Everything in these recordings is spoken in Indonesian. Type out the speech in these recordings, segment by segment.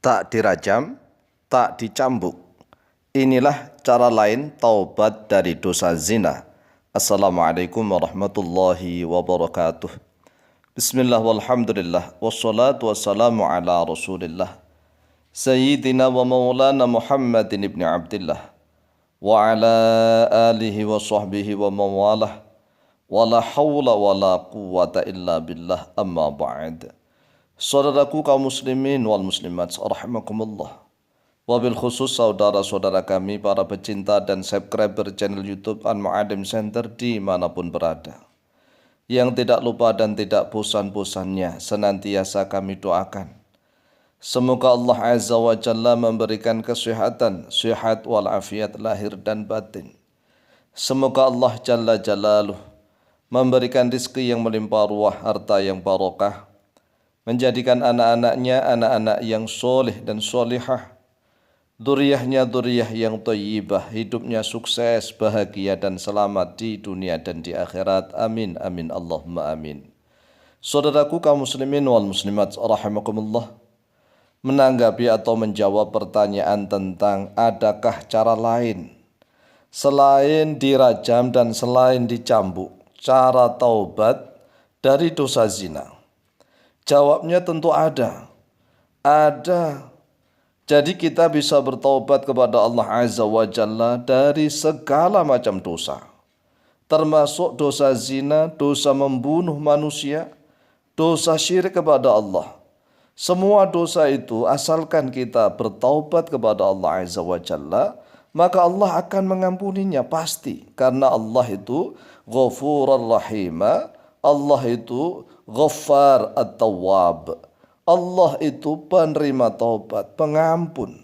tak dirajam, tak dicambuk. Inilah cara lain taubat dari dosa zina. Assalamualaikum warahmatullahi wabarakatuh. Bismillah walhamdulillah wassalatu wassalamu ala rasulillah Sayyidina wa maulana Muhammadin ibn Abdillah wa ala alihi wa sahbihi wa mawalah wa la hawla wa la quwwata illa billah amma ba'd. Saudaraku kaum muslimin wal muslimat rahimakumullah. Wabil khusus saudara-saudara kami para pecinta dan subscriber channel YouTube Al-Mu'alim Center dimanapun berada. Yang tidak lupa dan tidak bosan-bosannya senantiasa kami doakan. Semoga Allah Azza wa Jalla memberikan kesehatan, sehat walafiat lahir dan batin. Semoga Allah Jalla Jalaluh memberikan rizki yang melimpah ruah, harta yang barokah, menjadikan anak-anaknya anak-anak yang soleh dan solihah, Duriyahnya duriyah yang thayyibah, hidupnya sukses, bahagia dan selamat di dunia dan di akhirat. Amin, amin, Allahumma amin. Saudaraku kaum muslimin wal muslimat rahimakumullah, menanggapi atau menjawab pertanyaan tentang adakah cara lain selain dirajam dan selain dicambuk, cara taubat dari dosa zina. Jawabnya tentu ada. Ada. Jadi kita bisa bertaubat kepada Allah Azza wa Jalla dari segala macam dosa. Termasuk dosa zina, dosa membunuh manusia, dosa syirik kepada Allah. Semua dosa itu asalkan kita bertaubat kepada Allah Azza wa Jalla, maka Allah akan mengampuninya pasti. Karena Allah itu Ghafurur Rahima, Allah itu Ghaffar At-Tawwab. Allah itu penerima taubat, pengampun.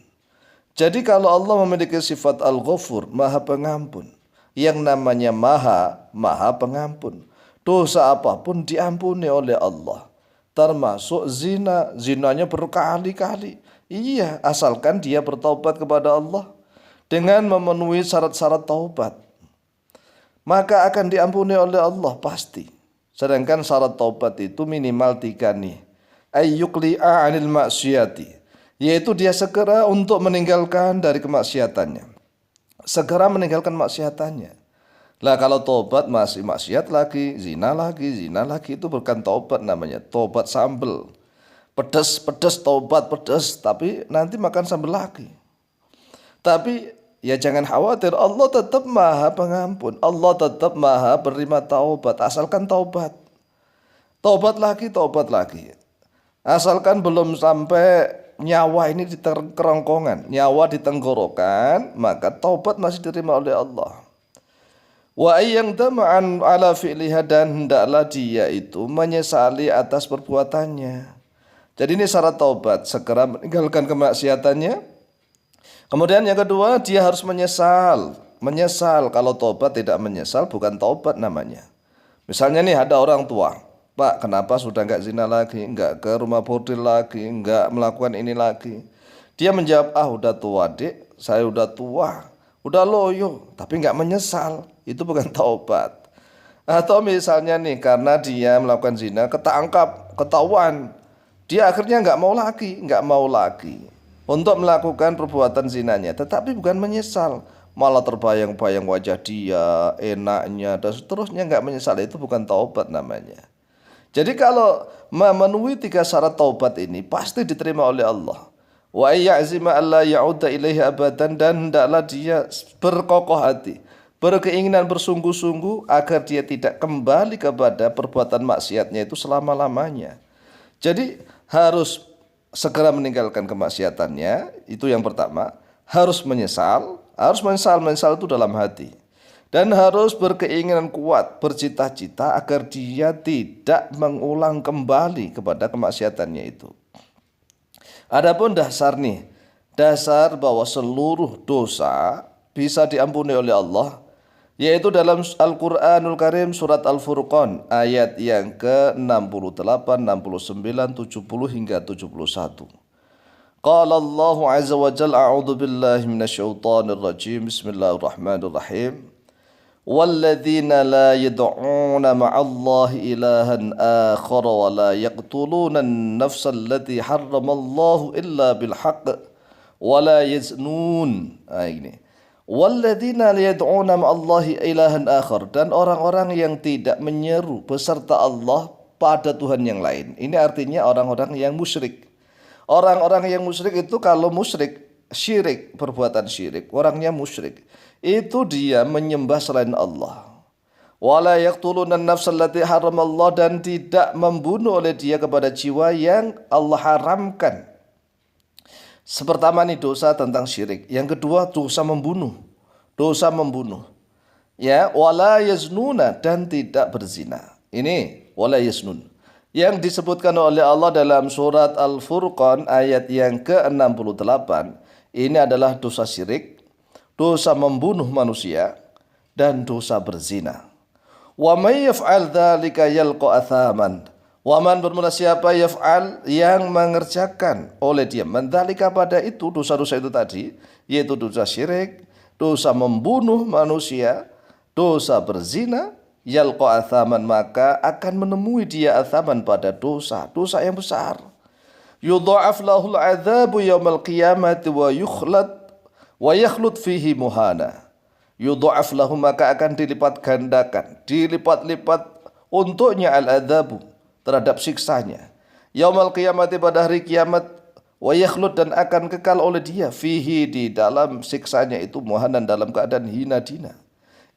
Jadi kalau Allah memiliki sifat Al-Ghafur, Maha Pengampun, yang namanya Maha Pengampun, dosa apapun diampuni oleh Allah. Termasuk zina, zinanya berkali-kali. Iya, asalkan dia bertaubat kepada Allah dengan memenuhi syarat-syarat taubat, maka akan diampuni oleh Allah pasti. Sedangkan syarat taubat itu minimal 3 nih. Ayyukli'a anil maksiyati, yaitu dia segera untuk meninggalkan dari kemaksiatannya, segera meninggalkan maksiatannya. Lah kalau tobat masih maksiat lagi, zina lagi, itu bukan tobat namanya, tobat sambel. Pedas, tobat pedas, tapi nanti makan sambel lagi. Tapi ya jangan khawatir, Allah tetap Maha Pengampun, Allah tetap Maha Penerima taubat, asalkan taubat. Taubat lagi. Asalkan belum sampai nyawa ini di kerongkongan, nyawa di tenggorokan, maka taubat masih diterima oleh Allah. Wa ayyang dama'an ala fi'liha, dan hendaklah dia itu menyesali atas perbuatannya. Jadi ini syarat taubat, segera meninggalkan kemaksiatannya. Kemudian yang kedua, dia harus menyesal. Menyesal, kalau taubat tidak menyesal bukan taubat namanya. Misalnya nih ada orang tua, Pak, kenapa sudah enggak zina lagi, enggak ke rumah bordil lagi, enggak melakukan ini lagi? Dia menjawab, udah tua dek, saya udah tua, udah loyo, tapi enggak menyesal. Itu bukan taubat. Atau misalnya nih, karena dia melakukan zina, ketangkap, ketahuan, dia akhirnya enggak mau lagi untuk melakukan perbuatan zinanya, tetapi bukan menyesal, malah terbayang-bayang wajah dia, enaknya, dan seterusnya, enggak menyesal. Itu bukan taubat namanya. Jadi kalau memenuhi 3 syarat taubat ini pasti diterima oleh Allah. Wa ya'zima alla ya'uda ilaihi abadan, dan hendaklah dia berkokoh hati, berkeinginan bersungguh-sungguh agar dia tidak kembali kepada perbuatan maksiatnya itu selama-lamanya. Jadi harus segera meninggalkan kemaksiatannya, itu yang pertama. Harus menyesal itu dalam hati. Dan harus berkeinginan kuat, bercita-cita agar dia tidak mengulang kembali kepada kemaksiatannya itu. Adapun dasar bahwa seluruh dosa bisa diampuni oleh Allah, yaitu dalam Al-Quranul Karim surat Al-Furqan ayat yang ke-68, 69, 70 hingga 71. Qala Allah Azza wa Jalla, a'udzu billahi minasyaitonir rajim, bismillahirrahmanirrahim. walladzina la yad'una ma'allahi ilahan akhar wa la yaqtuluna an-nafsa allati harramallahu illa bil haqq wa la yaznun. Ini walladzina la yad'una ma'allahi ilahan akhar, dan orang-orang yang tidak menyeru beserta Allah pada Tuhan yang lain. Ini artinya orang-orang yang musyrik. Orang-orang yang musyrik itu kalau musyrik, syirik, perbuatan syirik, orangnya musyrik, itu dia menyembah selain Allah. Wala yaqtuluna an-nafsa allati haramallah, dan tidak membunuh oleh dia kepada jiwa yang Allah haramkan. Pertama ini dosa tentang syirik. Yang kedua dosa membunuh. Dosa membunuh. Ya, wala yaznuna, dan tidak berzina. Ini wala yaznun yang disebutkan oleh Allah dalam surat Al-Furqan ayat yang ke-68. Ini adalah dosa syirik, dosa membunuh manusia, dan dosa berzina. Wa may yaf'al dzalika yalqa athaman. Wa man, bermula siapa, yaf'al, yang mengerjakan oleh dia, dzalika, pada itu dosa-dosa itu tadi, yaitu dosa syirik, dosa membunuh manusia, dosa berzina, yalqa athaman, maka akan menemui dia athaman pada dosa yang besar. Yudha'af lahul adzabu yaumal qiyamati wa yakhlud fihi muhana. Yudha'af lahu, maka akan dilipat gandakan, dilipat-lipat untuknya al-adzabu, terhadap siksanya, yaumal qiyamati, pada hari kiamat, wa yakhlud, dan akan kekal oleh dia, fihi, di dalam siksanya itu, muhanan, dalam keadaan hina dina.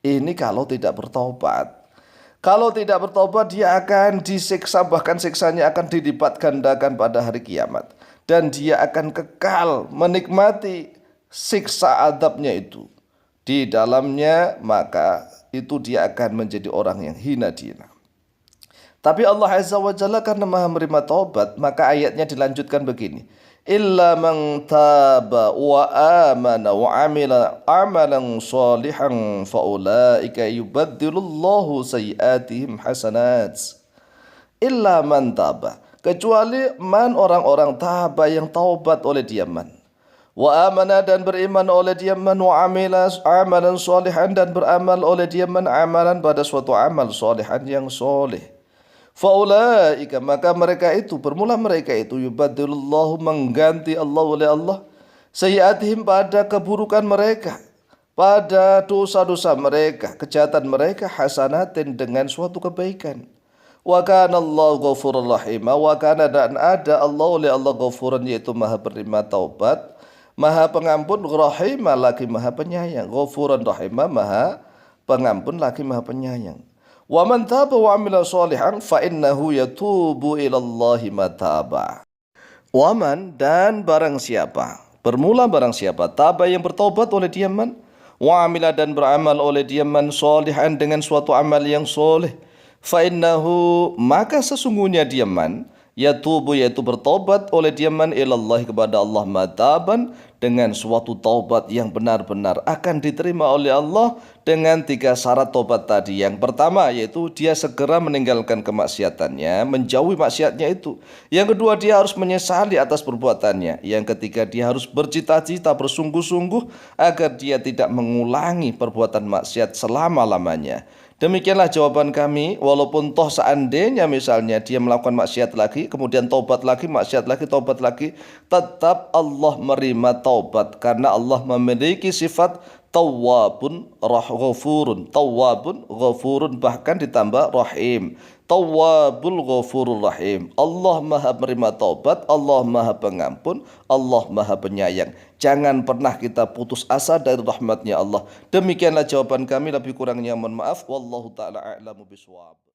Ini kalau tidak bertobat. Kalau tidak bertobat, dia akan disiksa, bahkan siksanya akan dilipat gandakan pada hari kiamat. Dan dia akan kekal menikmati siksa adabnya itu. Di dalamnya, maka itu dia akan menjadi orang yang hina dina. Tapi Allah Azza wa Jalla karena maha menerima taubat, maka ayatnya dilanjutkan begini. Illa man taba wa amana wa amila amalan salihan faulaika yubaddilullahu sayyiatihim hasanat. Illa man taba, kecuali man, orang-orang taba yang taubat oleh dia man, wa amana, dan beriman oleh dia man, wa amila amalan salihan, dan beramal oleh dia man amalan, pada suatu amal salihan yang soleh. Faulaika, maka mereka itu, bermula mereka itu, yubaddilullahu, mengganti Allah oleh Allah, sayyiatihim, pada keburukan mereka, pada dosa-dosa mereka, kejahatan mereka, hasanatin, dengan suatu kebaikan. Wa kana Allahu ghafurur rahim, wa kana, dan ada Allah oleh Allah, ghafuran, yaitu maha penerima taubat, maha pengampun, rahimah, lagi maha penyayang. Ghafuran rahimah, maha pengampun, lagi maha penyayang. Wa man taba wa amila sholihan fa innahu yatubu ilallahi mataba. Wa man, dan barang siapa, bermula barang siapa, taba, yang bertaubat oleh dia man, wa amila, dan beramal oleh dia man, sholihan, dengan suatu amal yang soleh, fa innahu, maka sesungguhnya dia man, yatubu, yaitu bertobat oleh dia man, ilallahi, kepada Allah, mataban, dengan suatu taubat yang benar-benar akan diterima oleh Allah, dengan 3 syarat taubat tadi. Yang pertama yaitu dia segera meninggalkan kemaksiatannya, menjauhi maksiatnya itu. Yang kedua, dia harus menyesali atas perbuatannya. Yang ketiga, dia harus bercita-cita, bersungguh-sungguh agar dia tidak mengulangi perbuatan maksiat selama-lamanya. Demikianlah jawaban kami. Walaupun toh seandainya misalnya dia melakukan maksiat lagi, kemudian taubat lagi, maksiat lagi, taubat lagi, tetap Allah menerima taubat, karena Allah memiliki sifat tawwabun ghafurun. Tawwabun ghafurun, bahkan ditambah rahim. Tawwabul ghafurur rahim. Allah maha menerima taubat, Allah maha pengampun, Allah maha penyayang. Jangan pernah kita putus asa dari rahmatnya Allah. Demikianlah jawaban kami, lebih kurangnya mohon maaf. Wallahu ta'ala a'lamu bishawab.